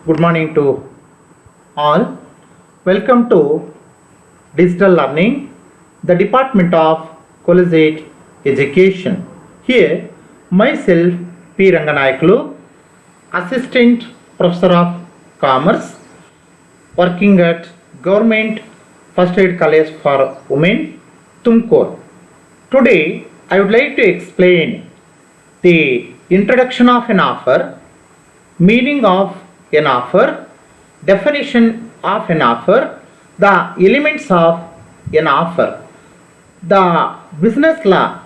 Good morning to all. Welcome to Digital Learning, the Department of Collegiate Education. Here, myself P. Ranganayakulu, Assistant Professor of Commerce, working at Government First Aid College for Women, Tumkur. Today, I would like to explain the introduction of an offer, meaning of an offer, definition of an offer, the elements of an offer. The business law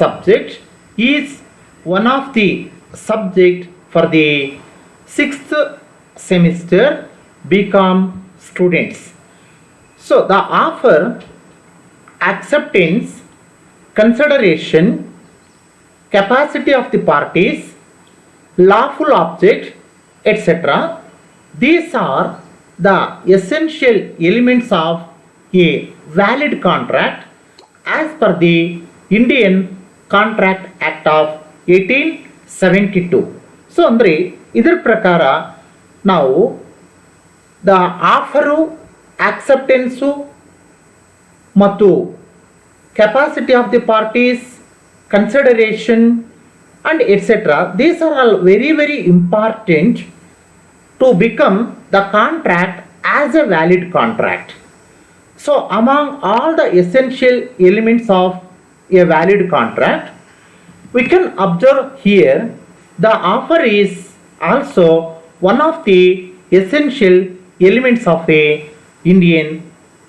subject is one of the subject for the 6th semester BCom students. So the offer, acceptance, consideration, capacity of the parties, lawful object, etc. These are the essential elements of a valid contract as per the Indian Contract Act of 1872. So ಅಂದರೆ ಇದರ ಪ್ರಕಾರ ನಾವು the offer, ಆಕ್ಸೆಪ್ಟೆನ್ಸು ಮತ್ತು capacity of the parties, consideration and etc. These are all very important to become the contract as a valid contract. So among all the essential elements of a valid contract, we can observe here the offer is also one of the essential elements of a Indian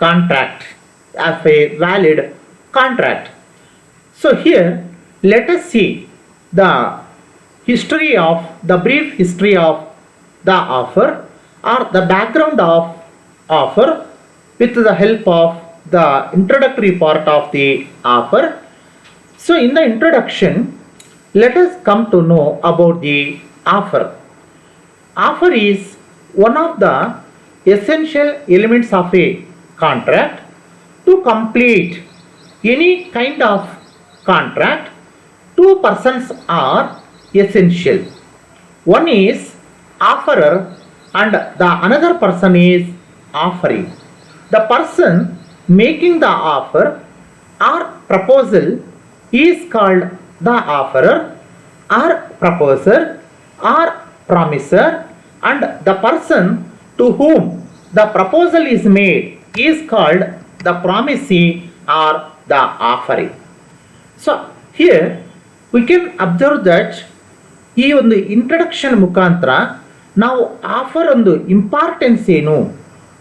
contract as a valid contract. So here let us see the brief history of the offer or the background of offer with the help of the introductory part of the offer. So in the introduction, let us come to know about the offer. Offer is one of the essential elements of a contract. To complete any kind of contract, two persons are essential. One is offerer and the another person is offering. The person making the offer or proposal is called the offerer or proposer or promiser, and the person to whom the proposal is made is called the promisee or the offering. So here we can observe that ಈ ಒಂದು introduction ಮುಖಾಂತರ ನಾವು offer ಒಂದು importance ಏನು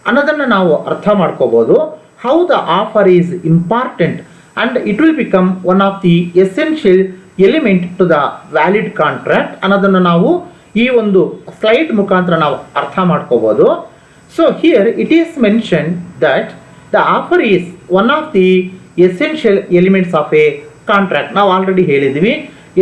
ಅನ್ನೋದನ್ನು ನಾವು ಅರ್ಥ ಮಾಡ್ಕೋಬೋದು. How the offer is important and it will become one of the essential element to the valid contract ಅನ್ನೋದನ್ನು ನಾವು ಈ ಒಂದು ಸ್ಲೈಡ್ ಮುಖಾಂತರ ನಾವು ಅರ್ಥ ಮಾಡ್ಕೋಬೋದು. So here it is mention that the offer is one of the essential elements of a contract. ನಾವು already ಹೇಳಿದ್ವಿ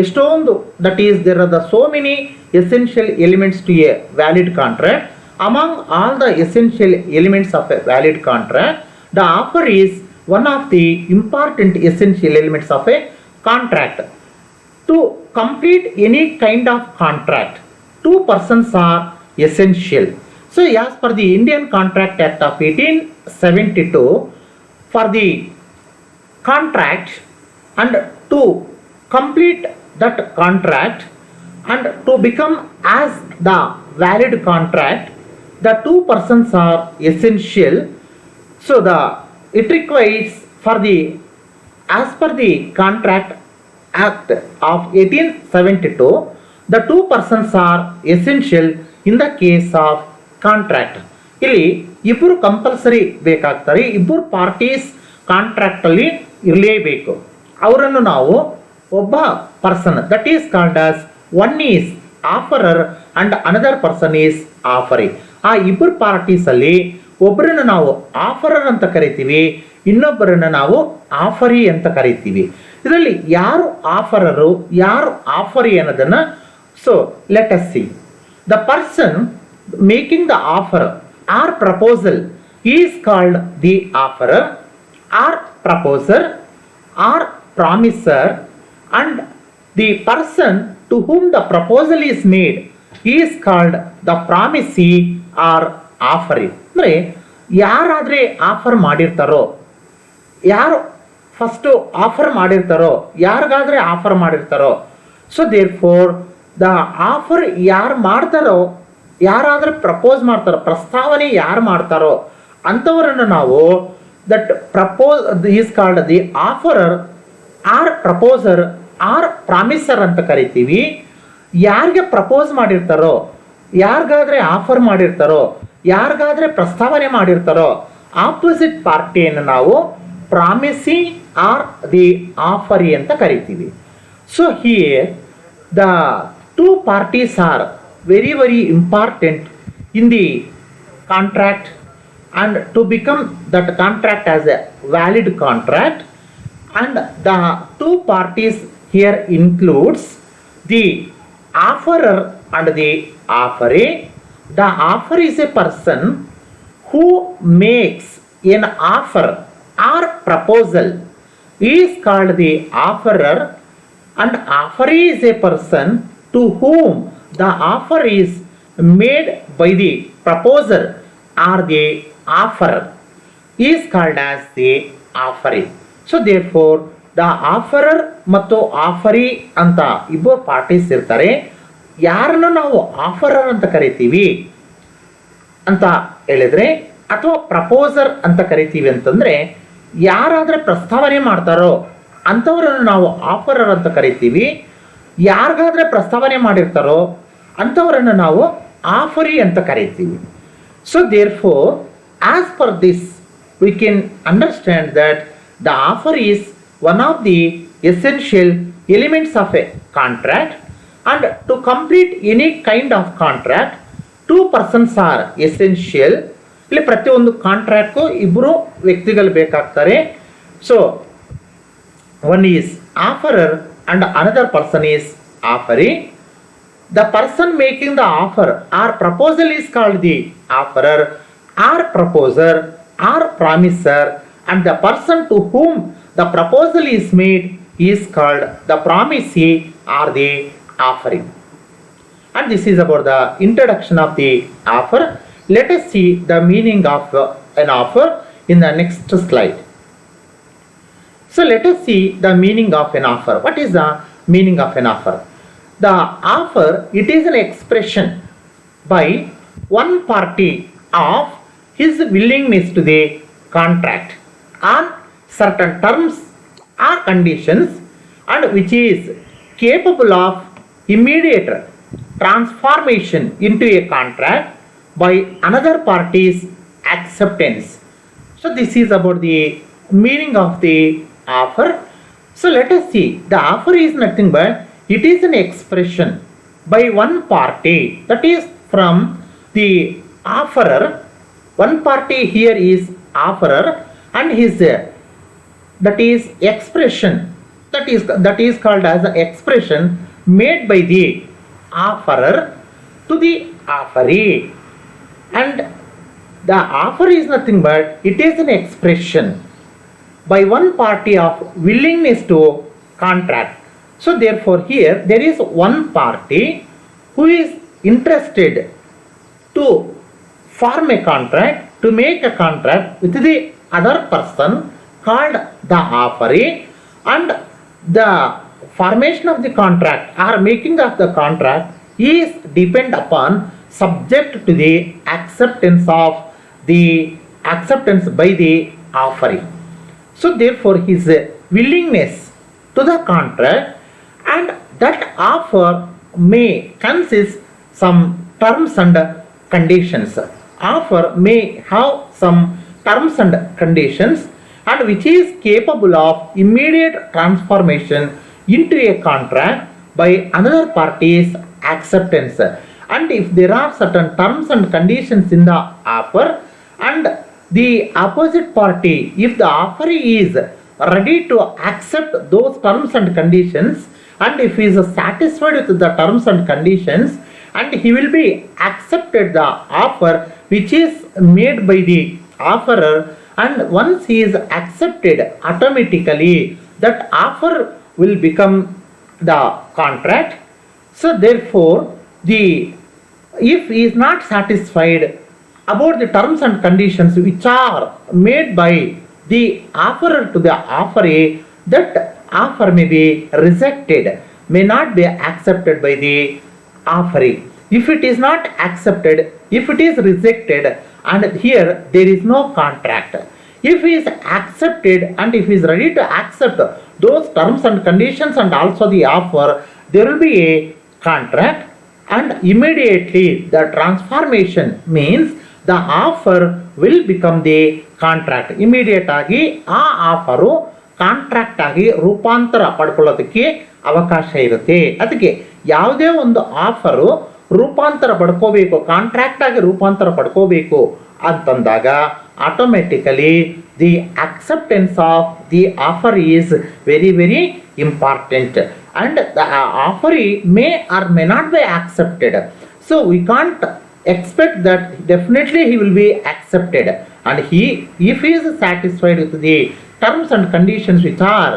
ಎಷ್ಟೊಂದು that is there are the so many essential elements to a valid contract. Among all the essential elements of a valid contract, the offer is one of the important essential elements of a contract. To complete any kind of contract, two persons are essential. So as per the Indian Contract Act of 1872, for the contract and to complete that contract and to become as the valid contract, the two persons are essential. So it requires for the as per the Contract Act of 1872, the two persons are essential in the case of contract. ಇಲ್ಲಿ ಇಬ್ಬರು compulsory ಬೇಕಾಗ್ತಾರೆ, ಇಬ್ಬರು parties contract ಅಲ್ಲಿ ಇರಲೇಬೇಕು. ಅವರನ್ನು ನಾವು ಒಬ್ಬ person that is called as one is offeror and another person is offeree. ಆ ಇಬ್ಬರು ಪಾರ್ಟೀಸ್ ಅಲ್ಲಿ ಒಬ್ಬರನ್ನು ನಾವು ಆಫರರ್ ಅಂತ ಕರಿತೀವಿ, ಇನ್ನೊಬ್ಬರನ್ನು ನಾವು ಆಫರಿ ಅಂತ ಕರಿತೀವಿ. ಇದರಲ್ಲಿ ಯಾರು ಆಫರರು ಯಾರು ಆಫರಿ ಅನ್ನೋದನ್ನ so let us see. The person making the offer or proposal is called the offerer or proposer or promiser, and the person to whom the proposal is made is called the promisee or offeree. ಅಂದರೆ ಯಾರಾದರೆ offer ಮಾಡಿರ್ತಾರೋ, ಯಾರು first offer ಮಾಡಿರ್ತಾರೋ, ಯಾರಿಗಾದರೆ offer ಮಾಡಿರ್ತಾರೋ, so therefore the offer ಯಾರು ಮಾಡ್ತಾರೋ, ಯಾರಾದರೆ ಪ್ರಪೋಸ್ ಮಾಡ್ತಾರೋ, ಪ್ರಸ್ತಾವನೆ ಯಾರು ಮಾಡ್ತಾರೋ ಅಂಥವರನ್ನು ನಾವು that propose is called the offeror or proposer or promisor ಅಂತ ಕರಿತೀವಿ. ಯಾರಿಗೆ ಪ್ರಪೋಸ್ ಮಾಡಿರ್ತಾರೋ, ಯಾರಿಗಾದ್ರೆ ಆಫರ್ ಮಾಡಿರ್ತಾರೋ, ಯಾರಿಗಾದ್ರೆ ಪ್ರಸ್ತಾವನೆ ಮಾಡಿರ್ತಾರೋ ಆಪೋಸಿಟ್ ಪಾರ್ಟಿಯನ್ನು ನಾವು ಪ್ರಾಮಿಸಿ ಆರ್ ದಿ ಆಫರಿ ಅಂತ ಕರಿತೀವಿ. So here the two parties are very very important in the contract, and to become that contract as a valid contract, and the two parties here includes the offerer and the offeree. The offerer is a person who makes an offer or proposal is called the offerer, and offeree is a person to whom the offer is made by the proposer or the offerer is called as the offeree. So therefore the offerer ಮತ್ತು ಆಫರಿ ಅಂತ ಇಬ್ಬರು parties ಇರ್ತಾರೆ. ಯಾರನ್ನು ನಾವು ಆಫರರ್ ಅಂತ ಕರಿತೀವಿ ಅಂತ ಹೇಳಿದ್ರೆ, ಅಥವಾ ಪ್ರಪೋಸರ್ ಅಂತ ಕರಿತೀವಿ ಅಂತಂದರೆ, ಯಾರಾದರೆ ಪ್ರಸ್ತಾವನೆ ಮಾಡ್ತಾರೋ ಅಂಥವರನ್ನು ನಾವು ಆಫರರ್ ಅಂತ ಕರಿತೀವಿ. ಯಾರಿಗಾದ್ರೆ ಪ್ರಸ್ತಾವನೆ ಮಾಡಿರ್ತಾರೋ ಅಂಥವರನ್ನು ನಾವು ಆಫರಿ ಅಂತ ಕರಿತೀವಿ. So therefore as per this we can understand that the offer is one of the essential elements of a contract, and to complete any kind of contract two persons are essential. ಇಲ್ಲಿ ಪ್ರತಿಯೊಂದು ಕಾಂಟ್ರಾಕ್ಟ್ಗೂ ಇಬ್ಬರು ವ್ಯಕ್ತಿಗಳು ಬೇಕಾಗ್ತಾರೆ. So one is offeror and another person is offeree. The person making the offer or proposal is called the offerer or proposer or promiser, and the person to whom the proposal is made is called the promisee or the offeree. And this is about the introduction of the offer. Let us see the meaning of an offer in the next slide. So let us see the meaning of an offer. What is the meaning of an offer? The offer, it is an expression by one party of his willingness to the contract on certain terms or conditions, and which is capable of immediate transformation into a contract by another party's acceptance. So this is about the meaning of the offer. So let us see, the offer is nothing but it is an expression by one party, that is from the offerer. One party here is offerer, and his that is expression, that is called as an expression made by the offerer to the offeree. And the offer is nothing but it is an expression by one party of willingness to contract. So therefore here there is one party who is interested to form a contract, to make a contract with the other person called the offeree, and the formation of the contract or making of the contract is depend upon subject to the acceptance by the offeree. So therefore his willingness to the contract, and that offer may consist some terms and conditions. Offer may have some terms and conditions, and which is capable of immediate transformation into a contract by another party's acceptance. And if there are certain terms and conditions in the offer, and the opposite party, if the offeree is ready to accept those terms and conditions, and if he is satisfied with the terms and conditions, and he will be accepted the offer which is made by the offerer, and once he is accepted, automatically that offer will become the contract. So therefore the if he is not satisfied about the terms and conditions which are made by the offerer to the offeree, that offer may be rejected, may not be accepted by the offeree. If it is not accepted, if it is rejected, and here there is no contract. If he is accepted and if he is ready to accept those terms and conditions and also the offer, there will be a contract, and immediately the transformation means the offer will become the contract. Immediate ಆಗಿ ಆ offer contract ಆಗಿ ರೂಪಾಂತರ ಪಡ್ಕೊಳ್ಳೋದಕ್ಕೆ ಅವಕಾಶ ಇರುತ್ತೆ. ಅದಕ್ಕೆ ಯಾವುದೇ ಒಂದು offer ರೂಪಾಂತರ ಪಡ್ಕೋಬೇಕು, ಕಾಂಟ್ರಾಕ್ಟ್ ಆಗಿ ರೂಪಾಂತರ ಪಡ್ಕೋಬೇಕು ಅಂತಂದಾಗ automatically the acceptance of the offer is very very important, and the offeree may or may not be accepted. So we can't expect that definitely he will be accepted, and if he is satisfied with the terms and conditions which are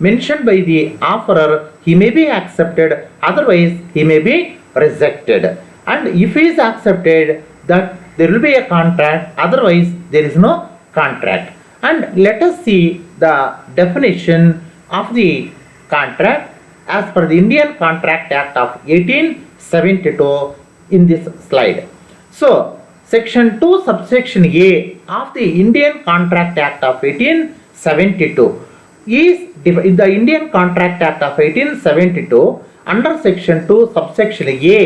mentioned by the offerer, he may be accepted, otherwise he may be rejected. And if he is accepted, that there will be a contract, otherwise there is no contract. And let us see the definition of the contract as per the Indian Contract Act of 1872 in this slide. So, section 2 subsection A of the Indian Contract Act of 1872 is the Indian Contract Act of 1872 under section 2 subsection A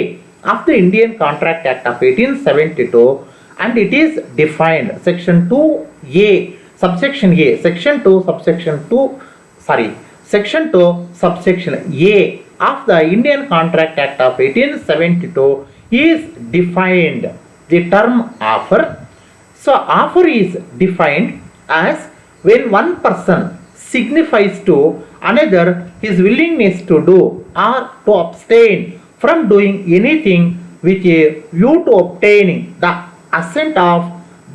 of the Indian Contract Act of 1872, and it is defined section 2A subsection A, section 2 subsection 2 sorry Section 2, subsection A of the Indian Contract Act of 1872 is defined the term offer. So, offer is defined as when one person signifies to another his willingness to do or to abstain from doing anything with a view to obtaining the assent of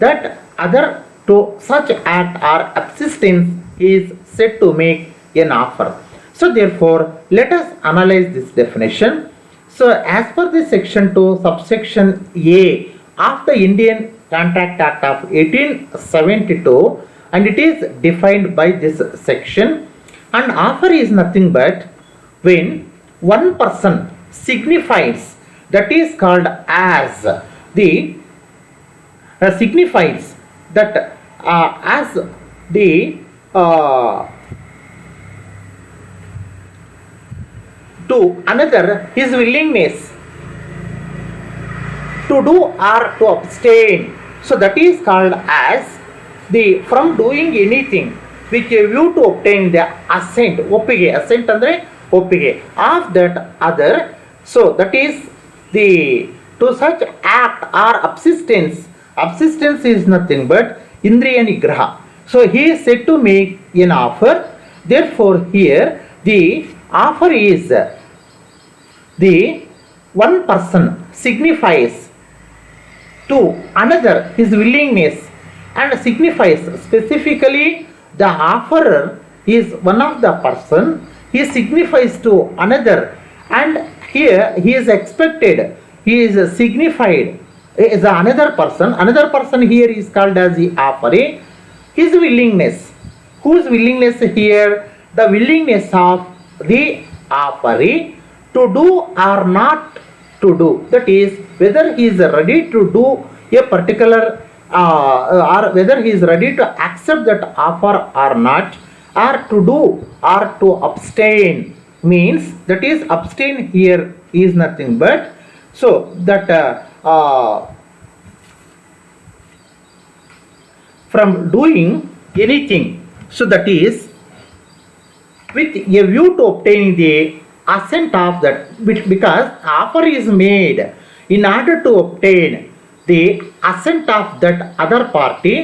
that other to such act or subsistence is said to make an offer. So therefore, let us analyze this definition. So as per the section 2 subsection A of the Indian Contract Act of 1872, and it is defined by this section, and offer is nothing but when one person signifies, that is called as the signifies that as the to another his willingness to do or to abstain. So that is called as the from doing anything with a view to obtain the assent, ಒಪ್ಪಿಗೆ, assent ಅಂದ್ರೆ ಒಪ್ಪಿಗೆ of that other. So that is the to such act or subsistence. Subsistence is nothing but indriya nigraha. So he is said to make an offer. Therefore here the offer is the one person signifies to another his willingness, and signifies specifically the offerer is one of the person, he signifies to another, and here he is expected, he is signified is another person here is called as the offeree, his willingness. Whose willingness here? The willingness of the offeree to do or not to do, that is whether he is ready to do a particular or whether he is ready to accept that offer or not, or to do or to abstain, means that is abstain here is nothing but so that from doing anything, so that is with a view to obtaining the assent of that, because offer is made in order to obtain the assent of that other party.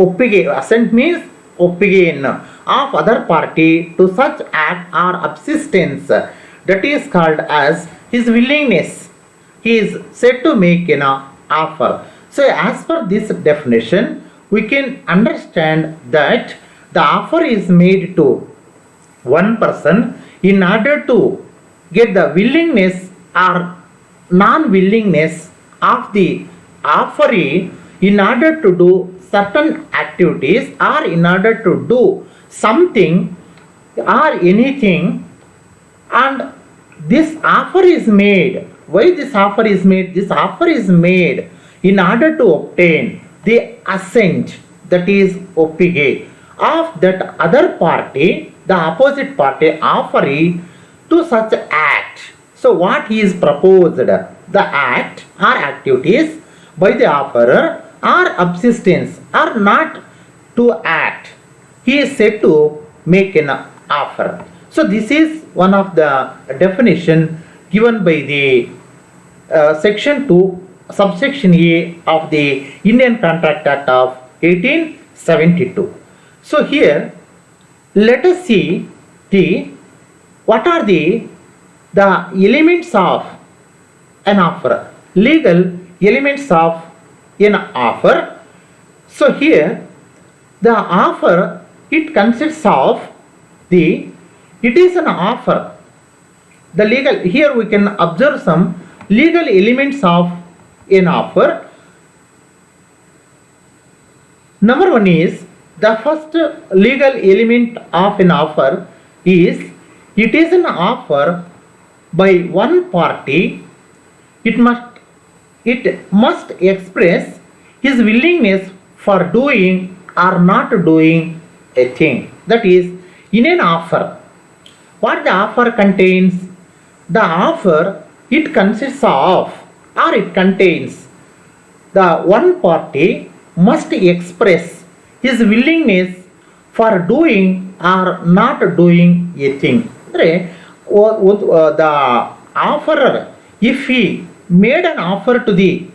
ಒಪ್ಪಿಗೆ, assent means ಒಪ್ಪಿಗೆಯನ್ನು of other party to such act or subsistence, that is called as his willingness. He is said to make an offer. So as per this definition, we can understand that the offer is made to one person in order to get the willingness or non-willingness of the offeree in order to do certain activities or in order to do something or anything, and this offer is made. Why this offer is made? This offer is made in order to obtain the assent, that is oppige, of that other party, the opposite party offeree, to such act. So what he is proposed, the act or activities by the offerer or subsistence or not to act, he is said to make an offer. So this is one of the definition given by the section 2 subsection A of the Indian Contract Act of 1872. So here let us see what are the elements of an offer, legal elements of an offer. So here the offer, it consists of it is an offer. The legal, here we can observe some legal elements of an offer. Number one is, the first legal element of an offer is, it is an offer by one party. It must express his willingness for doing or not doing a thing. That is, in an offer, what the offer contains? The offer, it consists of, or it contains, the one party must express his willingness for doing or not doing a thing. The offerer, if he made an offer to the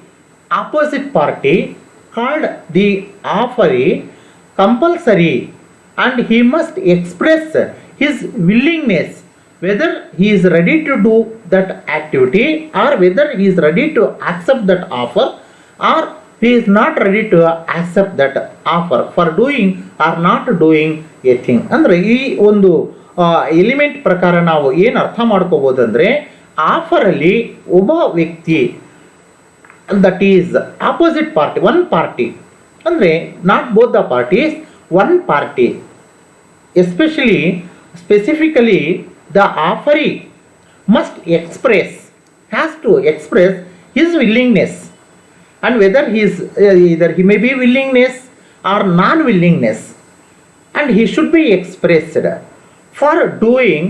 opposite party called the offeree, compulsory, and he must express his willingness whether he is ready to do that activity or whether he is ready to accept that offer or he is not ready to accept that offer for doing or not doing a thing. ಅಂದರೆ ಈ ಒಂದು element ಪ್ರಕಾರ ನಾವು ಏನು ಅರ್ಥ ಮಾಡ್ಕೋಬೋದಂದ್ರೆ, ಆಫರಲ್ಲಿ ಒಬ್ಬ ವ್ಯಕ್ತಿ, that is opposite party, one party, ಅಂದರೆ not both the parties, one party, specifically the offeree must express, has to express his willingness, and whether he is either he may be willingness or non-willingness, and he should be expressed for doing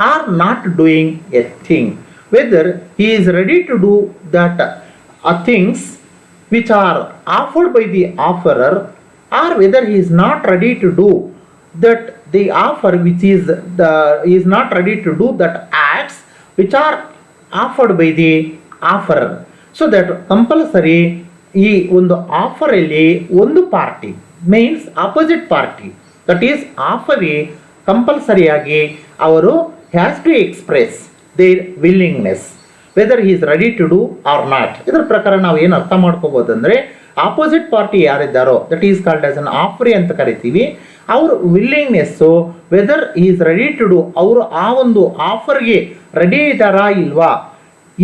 or not doing a thing, whether he is ready to do that things which are offered by the offerer or whether he is not ready to do that the offer which is is not ready to do that acts which are offered by the offerer. So that compulsory ಈ ಒಂದು ಆಫರಲ್ಲಿ ಒಂದು party means opposite party, that is offeree, ಕಂಪಲ್ಸರಿಯಾಗಿ ಅವರು has to express their willingness whether he is ready to do or not. ಇದರ ಪ್ರಕಾರ ನಾವು ಏನು ಅರ್ಥ ಮಾಡ್ಕೋಬೋದಂದ್ರೆ, ಆಪೋಸಿಟ್ ಪಾರ್ಟಿ ಯಾರಿದ್ದಾರೋ that is called as an offeree ಅಂತ ಕರಿತೀವಿ. ಅವ್ರ willingness whether is ready to do, ಅವರು ಆ ಒಂದು ಆಫರ್ಗೆ ರೆಡಿ ಇದ್ದಾರಾ ಇಲ್ವಾ,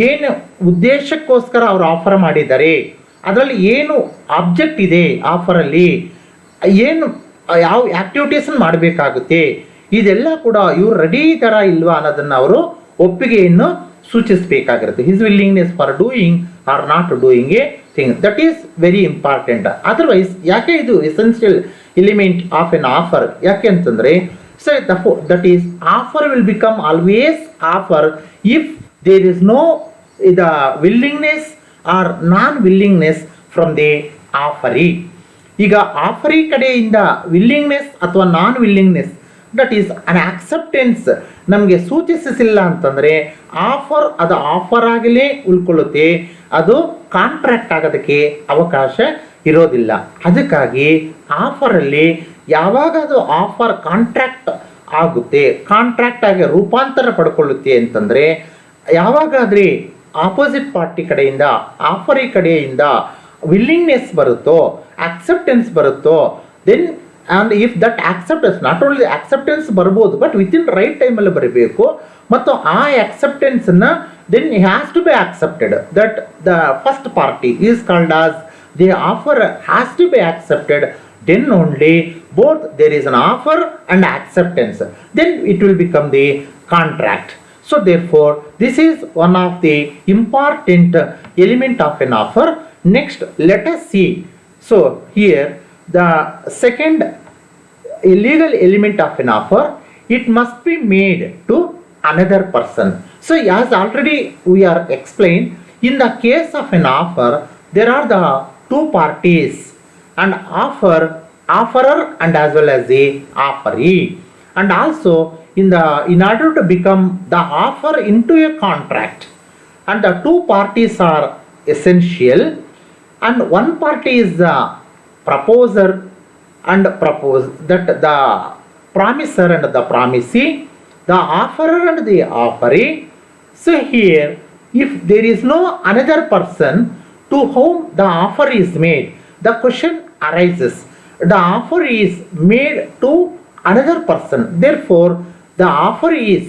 ಏನು ಉದ್ದೇಶಕ್ಕೋಸ್ಕರ ಅವರು ಆಫರ್ ಮಾಡಿದ್ದಾರೆ, ಅದರಲ್ಲಿ ಏನು ಆಬ್ಜೆಕ್ಟ್ ಇದೆ ಆಫರಲ್ಲಿ, ಏನು ಯಾವ ಆ್ಯಕ್ಟಿವಿಟೀಸನ್ನು ಮಾಡಬೇಕಾಗುತ್ತೆ, ಇದೆಲ್ಲ ಕೂಡ ಇವ್ರು ರೆಡಿ ಇದ್ದಾರಾ ಇಲ್ವಾ ಅನ್ನೋದನ್ನು ಅವರು ಒಪ್ಪಿಗೆಯನ್ನು ಸೂಚಿಸಬೇಕಾಗಿರುತ್ತೆ. His willingness for doing or not doing a thing, that is very important. Otherwise ಯಾಕೆ ಇದು essential element of an offer, ಯಾಕೆ ಅಂತಂದರೆ, so that is offer will become always offer if there is no the willingness or non willingness from the offeree. ಈಗ offeree ಕಡೆಯಿಂದ willingness ಅಥವಾ non willingness, that is an acceptance ನಮಗೆ ಸೂಚಿಸಿಲ್ಲ ಅಂತಂದರೆ offer ಅದು offer ಆಗಲೇ ಉಳ್ಕೊಳ್ಳುತ್ತೆ, ಅದು ಕಾಂಟ್ರಾಕ್ಟ್ ಆಗೋದಕ್ಕೆ ಅವಕಾಶ ಇರೋದಿಲ್ಲ. ಅದಕ್ಕಾಗಿ ಆಫರಲ್ಲಿ ಯಾವಾಗ ಅದು ಆಫರ್ ಕಾಂಟ್ರಾಕ್ಟ್ ಆಗುತ್ತೆ, ಕಾಂಟ್ರಾಕ್ಟ್ ಆಗಿ ರೂಪಾಂತರ ಪಡ್ಕೊಳ್ಳುತ್ತೆ ಅಂತಂದರೆ, ಯಾವಾಗಾದರೆ ಆಪೋಸಿಟ್ ಪಾರ್ಟಿ ಕಡೆಯಿಂದ ಆಫರಿ ಕಡೆಯಿಂದ ವಿಲ್ಲಿಂಗ್ನೆಸ್ ಬರುತ್ತೋ, ಅಕ್ಸೆಪ್ಟೆನ್ಸ್ ಬರುತ್ತೋ, then and if that acceptance not only acceptance ಬರ್ಬೋದು ಬಟ್ ವಿತಿನ್ ರೈಟ್ ಟೈಮಲ್ಲಿ ಬರಬೇಕು ಮತ್ತು ಆ ಆಕ್ಸೆಪ್ಟೆನ್ಸನ್ನು then it has to be accepted that the first party is called as the offer has to be accepted, then only both there is an offer and acceptance, then it will become the contract. So therefore this is one of the important element of an offer. Next let us see, so here the second illegal element of an offer, it must be made to another person. So as already we are explained, in the case of an offer there are the two parties, and offerer and as well as the offeree, and also in order to become the offer into a contract, and the two parties are essential, and one party is the proposer and propose, that the promiser and the promisee, the offerer and the offeree. So here if there is no another person to whom the offer is made, the question arises, the offer is made to another person, therefore the offer is,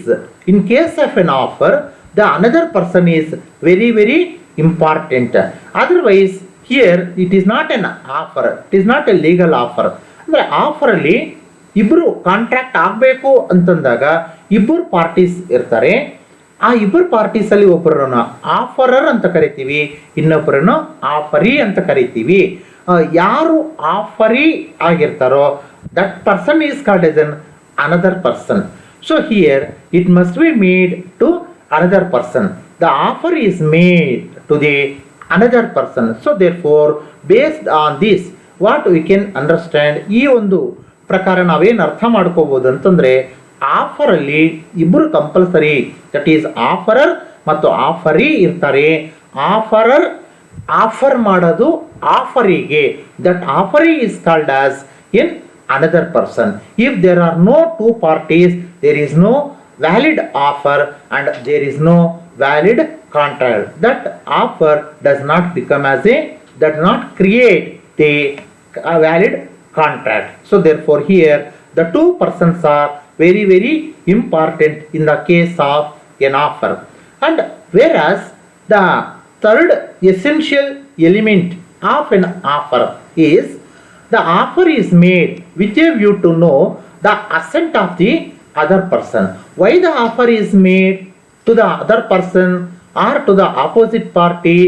in case of an offer, the another person is very very important. Otherwise here it is not an offer, it is not a legal offer. ಅಂದರೆ ಆಫರಲ್ಲಿ ಇಬ್ಬರು contract ಆಗಬೇಕು ಅಂತಂದಾಗ ಇಬ್ಬರು parties ಇರ್ತಾರೆ. ಆ ಇಬ್ಬರು ಪಾರ್ಟೀಸಲ್ಲಿ ಒಬ್ಬರನ್ನು ಆಫರರ್ ಅಂತ ಕರಿತೀವಿ, ಇನ್ನೊಬ್ಬರನ್ನು ಆಫರಿ ಅಂತ ಕರಿತೀವಿ. ಯಾರು ಆಫರಿ ಆಗಿರ್ತಾರೋ that person is called as an another person. So here it must be made to another person. The offer is made to the another person. So therefore based on this what we can understand, ಈ ಒಂದು ಪ್ರಕಾರ ನಾವೇನು ಅರ್ಥ ಮಾಡ್ಕೋಬೋದು ಅಂತಂದರೆ, ಆಫರಲ್ಲಿ ಇಬ್ಬರು compulsory, that is ಆಫರರ್ ಮತ್ತು ಆಫರಿ ಇರ್ತಾರೆ. ಆಫರರ್ ಆಫರ್ ಮಾಡೋದು ಆಫರಿಗೆ, that offeree is called as in another person. If there are no two parties, there is no valid offer and there is no valid contract. That offer does not become as a, does not create the valid contract. So therefore here the two persons are very very important in the case of an offer. And whereas the third essential element of an offer is the offer is made with a view to know the assent of the other person. Why the offer is made to the other person or to the opposite party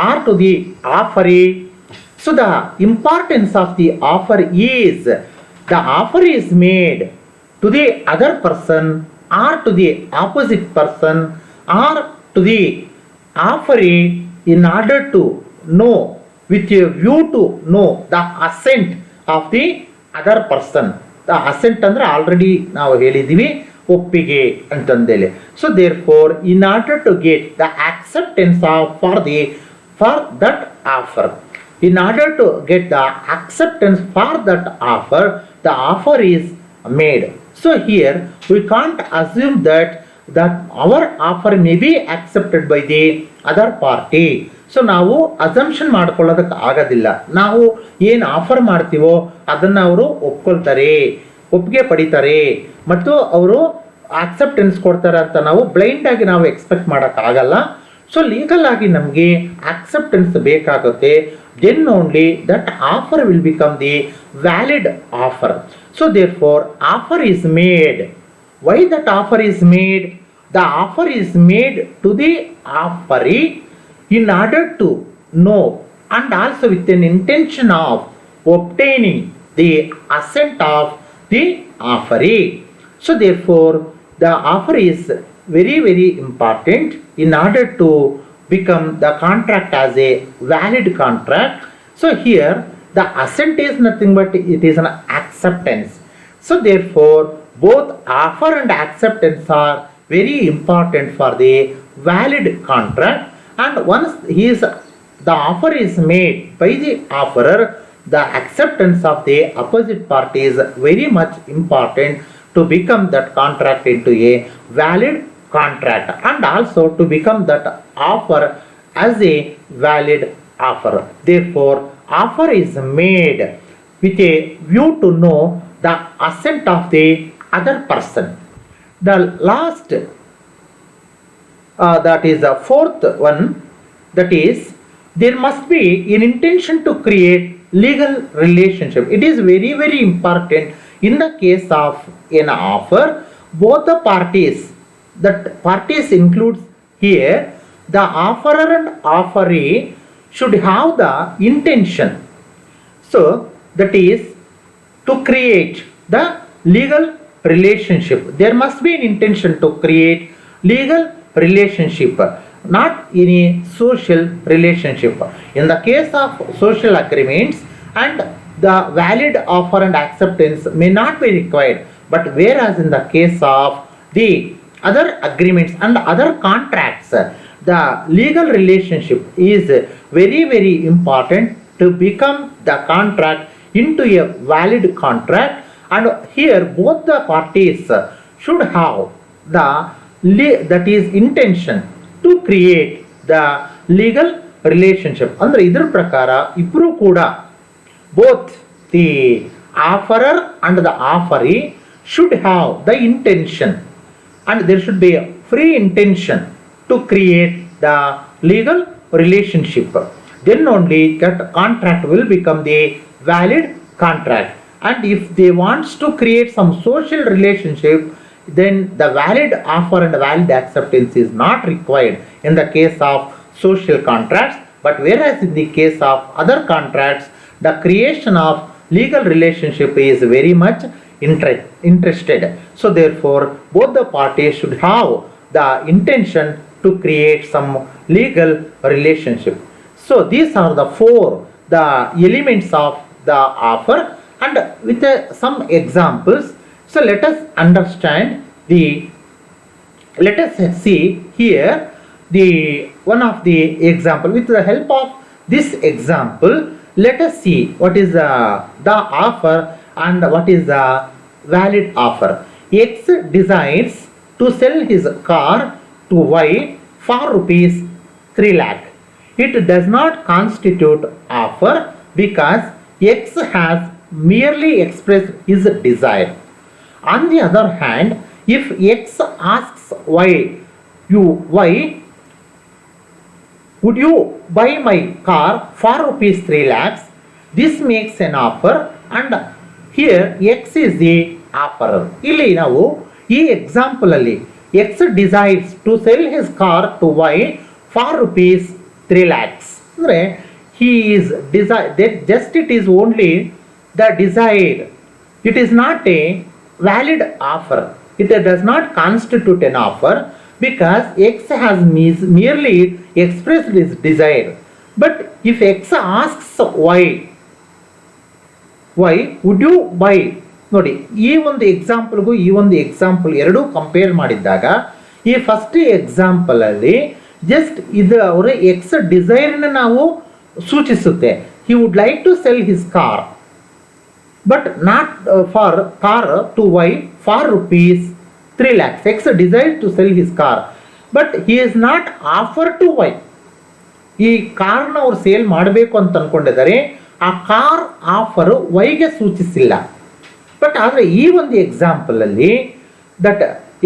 or to the offeree? So the importance of the offer is, the offer is made to the other person or to the opposite person or to the offeree in order to know, with a view to know the assent of the other person. The assent ಅಂದ್ರೆ already ನಾವು ಹೇಳಿದ್ದೀವಿ ಒಪ್ಪಿಗೆ ಅಂತಂದೇಳಿ. So therefore in order to get the acceptance of for that offer, in order to get the acceptance for that offer, the offer is made. So here we can't assume that our offer may be accepted by the other party. So ನಾವು assumption ಮಾಡ್ಕೊಳ್ಳೋದಕ್ಕೆ ಆಗೋದಿಲ್ಲ. ನಾವು ಏನು offer ಮಾಡ್ತೀವೋ ಅದನ್ನು ಅವರು ಒಪ್ಕೊಳ್ತಾರೆ, ಒಪ್ಪಿಗೆ ಪಡಿತಾರೆ ಮತ್ತು ಅವರು ಆಕ್ಸೆಪ್ಟೆನ್ಸ್ ಕೊಡ್ತಾರೆ ಅಂತ ನಾವು ಬ್ಲೈಂಡ್ ಆಗಿ ನಾವು ಎಕ್ಸ್ಪೆಕ್ಟ್ ಮಾಡೋಕ್ಕಾಗಲ್ಲ. ಸೊ ಲೀಗಲ್ ಆಗಿ ನಮಗೆ ಆಕ್ಸೆಪ್ಟೆನ್ಸ್ ಬೇಕಾಗುತ್ತೆ. then only that offer will become the valid offer. So therefore offer is made. Why that offer is made? The offer is made to the offeree in order to know and also with an intention of obtaining the assent of the offeree. So therefore the offer is very very important in order to become the contract as a valid contract. So here the assent is nothing but it is an acceptance. So therefore both offer and acceptance are very important for the valid contract. And once the offer is made by the offerer, the acceptance of the opposite party is very much important to become that contract into a valid contract, and also to become that offer as a valid offer. Therefore offer is made with a view to know the assent of the other person. The last, that is the fourth one, that is there must be an intention to create legal relationship. It is very very important in the case of an offer. Both the parties, that parties includes here the offerer and offeree, should have the intention. So that is to create the legal relationship. There must be an intention to create legal relationship, not any social relationship. In the case of social agreements, and the valid offer and acceptance may not be required, but whereas in the case of the other agreements and other contracts, the legal relationship is very very important to become the contract into a valid contract. And here both the parties should have the that is intention to create the legal relationship. ಅಂದ್ರೆ ಇದರ ಪ್ರಕಾರ ಇಬ್ಬರು ಕೂಡ, both the offerer and the offeree should have the intention, and there should be a free intention to create the legal relationship. Then only that contract will become the valid contract. And if they wants to create some social relationship, then the valid offer and valid acceptance is not required in the case of social contracts. But whereas in the case of other contracts, the creation of legal relationship is very much interested. So therefore both the parties should have the intention to create some legal relationship. So these are the four the elements of the offer, and with some examples. So let us understand the, let us see here the one of the example. With the help of this example, let us see what is the offer and what is the valid offer. X decides to sell his car to Y for rupees 3 lakh. It does not constitute offer because X has merely expressed his desire. On the other hand, if X asks Y, would you buy my car for rupees 3 lakhs? This makes an offer, and here X is the offerer. ಇಲ್ಲಿ ನಾವು ಈ example ಅಲ್ಲಿ X decides to sell his car to Y for rupees 3 lakhs. ಅಂದರೆ he is just it is only the desire. It is not a valid offer. It does not constitute an offer because X has merely expressed his desire. But if X asks Y, would you buy? ನೋಡಿ, ಈ ಒಂದು ಎಕ್ಸಾಂಪಲ್ಗೂ ಈ ಒಂದು example ಎರಡೂ compare ಮಾಡಿದ್ದಾಗ, ಈ first example ಅಲ್ಲಿ just ಇದು ಅವರ ಎಕ್ಸ್ ಡಿಸೈರ್ನ ನಾವು ಸೂಚಿಸುತ್ತೆ. He would like to sell his car, but not for car to Y for rupees 3 lakhs. X desire to sell his car, but he is not offer to Y. ಈ ಕಾರ್ನ ಅವ್ರು sale ಮಾಡಬೇಕು ಅಂತ ಅನ್ಕೊಂಡಿದ್ದಾರೆ, ಆ ಕಾರ್ ಆಫರ್ ವೈಗೆ ಸೂಚಿಸಿಲ್ಲ. But ಆದರೆ ಈ ಒಂದು ಎಕ್ಸಾಂಪಲ್ ಅಲ್ಲಿ that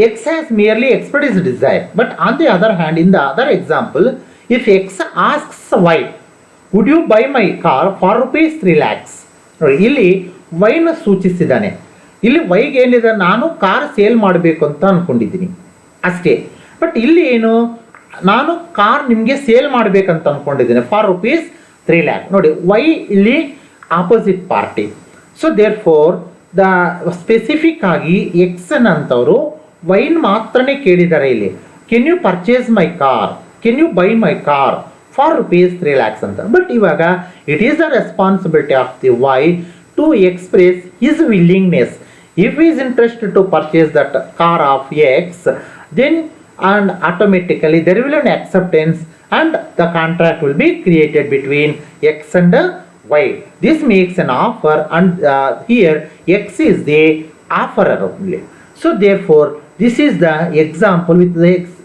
X has merely expressed his desire. But on the other hand, in the other example, if X asks Y, would you buy my car for rupees 3 lakhs? ನೋಡಿ, ಇಲ್ಲಿ ವೈನ ಸೂಚಿಸಿದ್ದಾನೆ. ಇಲ್ಲಿ ವೈಗೆ ಏನಿದೆ, ನಾನು ಕಾರ್ ಸೇಲ್ ಮಾಡಬೇಕು ಅಂತ ಅನ್ಕೊಂಡಿದ್ದೀನಿ ಅಷ್ಟೇ. ಬಟ್ ಇಲ್ಲಿ ಏನು, ನಾನು ಕಾರ್ ನಿಮಗೆ ಸೇಲ್ ಮಾಡಬೇಕಂತ ಅನ್ಕೊಂಡಿದ್ದೀನಿ ಫಾರ್ rupees 3 lakh. ನೋಡಿ, ವೈ ಇಲ್ಲಿ opposite party. So therefore the specific ಆಗಿ ಎಕ್ಸ್ ಅಂತವರು ವೈನ್ ಮಾತ್ರನೇ ಕೇಳಿದ್ದಾರೆ ಇಲ್ಲಿ. Can you purchase my car, can you buy my car for rupees 3 lakhs ಅಂತ. ಬಟ್ ಇವಾಗ it is the responsibility of the Y to express his willingness. If he is interested to purchase that car of X, then and automatically there will be an acceptance and the contract will be created between X and Y. This makes an offer, and here X is the offerer only. So therefore this is the example.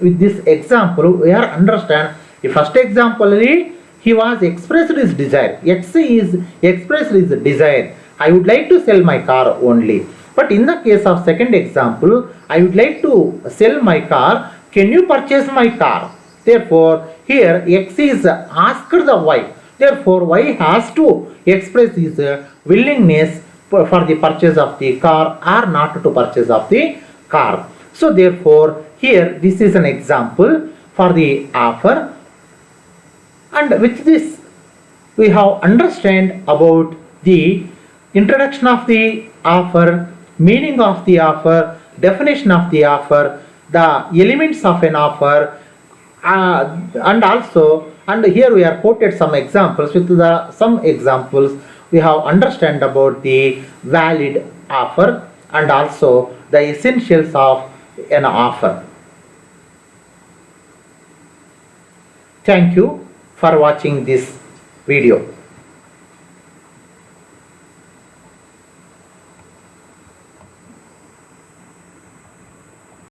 With this example we are understand the first example he was expressed his desire. X is expressed his desire. I would like to sell my car only. But in the case of second example, I would like to sell my car. Can you purchase my car? Therefore, here X is asked the Y. Therefore, Y has to express his willingness for the purchase of the car or not to purchase of the car. So, therefore, here this is an example for the offer, and with this we have understand about the introduction of the offer, meaning of the offer, definition of the offer, the elements of an offer, and here we are quoted some examples. With the some examples we have understand about the valid offer and also the essentials of an offer. Thank you for watching this video.